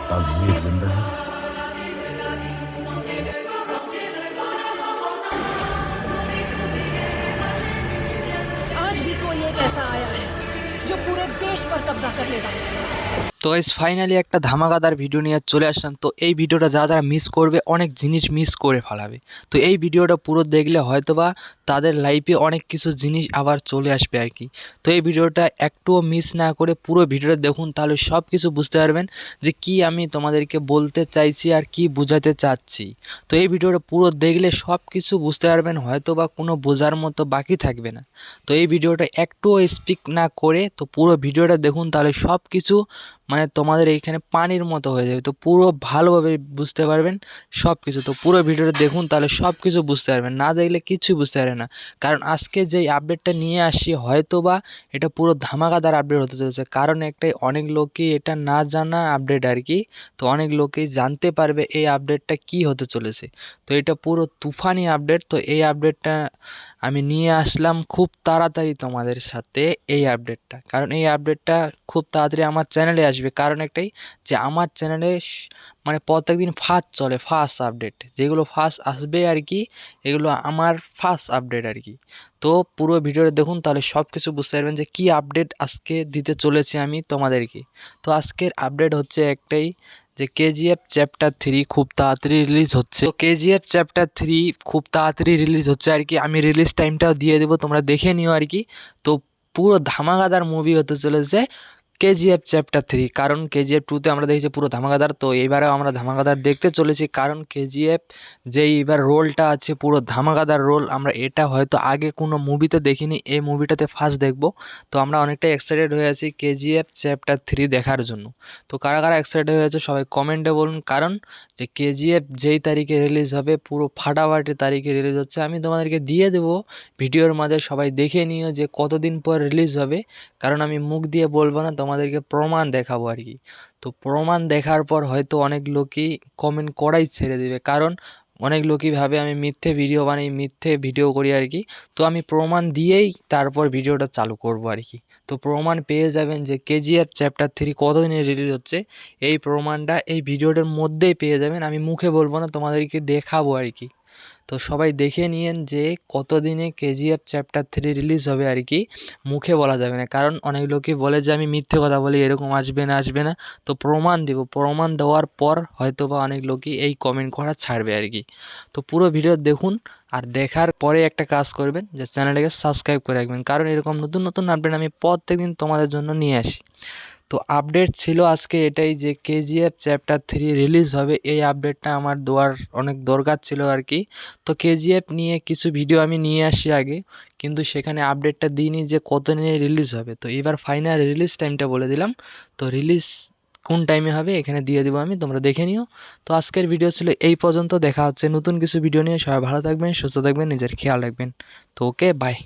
अभी एक जिंदा है। आज भी कोई एक ऐसा आया है जो पूरे देश पर कब्जा कर लेगा। তো গাইস ফাইনালি একটা ধামাকাদার ভিডিও নিয়ে চলে আসলাম। তো এই ভিডিওটা যারা মিস করবে অনেক জিনিস মিস করে ফেলাবে। তো এই ভিডিওটা পুরো দেখলে হয়তোবা তাদের লাইফে অনেক কিছু জিনিস আবার চলে আসবে আর কি। তো এই ভিডিওটা একটুও মিস না করে পুরো ভিডিওটা দেখুন, তাহলে সব কিছু বুঝতে পারবেন যে কি আমি তোমাদেরকে বলতে চাইছি আর কি বোঝাতে চাচ্ছি। তো এই ভিডিওটা পুরো দেখলে সব কিছু বুঝতে পারবেন, হয়তোবা কোনো বোঝার মতো বাকি থাকবে না। তো এই ভিডিওটা একটুও স্কিপ না করে তো পুরো ভিডিওটা দেখুন, তাহলে সব কিছু মানে তোমাদের এইখানে পানির মতো হয়ে যাবে। তো পুরো ভালোভাবে বুঝতে পারবেন সব কিছু। তো পুরো ভিডিওটা দেখুন, তাহলে সব কিছু বুঝতে পারবেন, না দেখলে কিছুই বুঝতে পারবেন না। কারণ আজকে যেই আপডেটটা নিয়ে আসি হয়তোবা এটা পুরো ধামাকাদার আপডেট হতে চলেছে। কারণ একটাই, অনেক লোকই এটা না জানা আপডেট আর কি। তো অনেক লোকই জানতে পারবে এই আপডেটটা কি হতে চলেছে। তো এটা পুরো তুফানি আপডেট। তো এই আপডেটটা আমি নিয়ে আসলাম খুব তাড়াতাড়ি তোমাদের সাথে এই আপডেটটা। কারণ এই আপডেটটা খুব তাড়াতাড়ি আমার চ্যানেলে আসবে। কারণ একটাই, যে আমার চ্যানেলে মানে প্রত্যেকদিন ফার্স্ট চলে, ফার্স্ট আপডেট যেগুলো ফার্স্ট আসবে আর কি, এগুলো আমার ফার্স্ট আপডেট আর কি। তো পুরো ভিডিওটা দেখুন, তাহলে সব কিছু বুঝতে পারবেন যে কী আপডেট আজকে দিতে চলেছি আমি তোমাদেরকে। তো আজকের আপডেট হচ্ছে একটাই, যে কেজিএফ চ্যাপ্টার 3 খুব তাড়াতাড়ি রিলিজ হচ্ছে। তো কেজিএফ চ্যাপ্টার 3 খুব তাড়াতাড়ি রিলিজ হচ্ছে আর কি। আমি রিলিজ টাইমটাও দিয়ে দেবো, তোমরা দেখে নিও আর কি। তো পুরো ধামাকাদার মুভি হতে চলেছে কেজিএফ চ্যাপ্টার 3। কারণ কেজিএফ 2তে আমরা দেখেছি পুরো ধামাকাদার, তো এইবারেও আমরা ধামাকাদার দেখতে চলেছি। কারণ কেজিএফ যেই এবার রোলটা আছে পুরো ধামাকাদার রোল, আমরা এটা হয়তো আগে কোনো মুভিতে দেখিনি, এই মুভিটাতে ফার্স্ট দেখব। তো আমরা অনেকটাই এক্সাইটেড হয়ে আছি কেজিএফ চ্যাপ্টার 3 দেখার জন্য। তো কারা কারা এক্সাইটেড হয়ে আছে সবাই কমেন্টে বলুন। কারণ যে কেজিএফ যেই তারিখে রিলিজ হবে পুরো ফাটাফাটি তারিখে রিলিজ হচ্ছে, আমি তোমাদেরকে দিয়ে দেবো ভিডিওর মাঝে, সবাই দেখে নিও যে কতদিন পর রিলিজ হবে। কারণ আমি মুখ দিয়ে বলবো না, তোমাদেরকে প্রমাণ দেখাবো আর কি। তো প্রমাণ দেখার পর হয়তো অনেক লোকই কমেন্ট করাই ছেড়ে দেবে। কারণ অনেক লোকই ভাবে আমি মিথ্যে ভিডিও বানাই, মিথ্যে ভিডিও করি আর কি। তো আমি প্রমাণ দিয়েই তারপর ভিডিওটা চালু করব আর কি। তো প্রমাণ পেয়ে যাবেন যে কেজিএফ চ্যাপ্টার 3 কতদিনে রিলিজ হচ্ছে, এই প্রমাণটা এই ভিডিওটার মধ্যেই পেয়ে যাবেন। আমি মুখে বলবো না, তোমাদেরকে দেখাবো আর কি। তো সবাই দেখে নিয়েন যে কতদিনে কেজিএফ চ্যাপ্টার 3 রিলিজ হবে আর কি, মুখে বলা যাবে না। কারণ অনেক লোকই বলে যে আমি মিথ্যে কথা বলি, এরকম আসবে না আসবে না। তো প্রমাণ দেব, প্রমাণ দেওয়ার পর হয়তো বা অনেক লোকই এই কমেন্ট করা ছাড়বে আর কি। তো পুরো ভিডিও দেখুন, আর দেখার পরে একটা কাজ করবেন যে চ্যানেলটাকে সাবস্ক্রাইব করে রাখবেন। কারণ এরকম নতুন নতুন আপডেট আমি প্রত্যেকদিন তোমাদের জন্য নিয়ে আসি। তো আপডেট ছিল আজকে এটাই, যে কেজিএফ চ্যাপ্টার 3 রিলিজ হবে, এই আপডেটটা আমার দেওয়ার অনেক দরকার ছিল আর কি। তো কেজিএফ নিয়ে কিছু ভিডিও আমি নিয়ে আসি আগে, কিন্তু সেখানে আপডেটটা দিইনি যে কত দিনে রিলিজ হবে। তো এবার ফাইনাল রিলিজ টাইমটা বলে দিলাম। তো রিলিজ কোন টাইমে হবে এখানে দিয়ে দেবো আমি, তোমরা দেখে নিও। তো আজকের ভিডিও ছিল এই পর্যন্ত, দেখা হচ্ছে নতুন কিছু ভিডিও নিয়ে। সবাই ভালো থাকবেন, সুস্থ থাকবেন, নিজের খেয়াল রাখবেন। তো ওকে, বাই।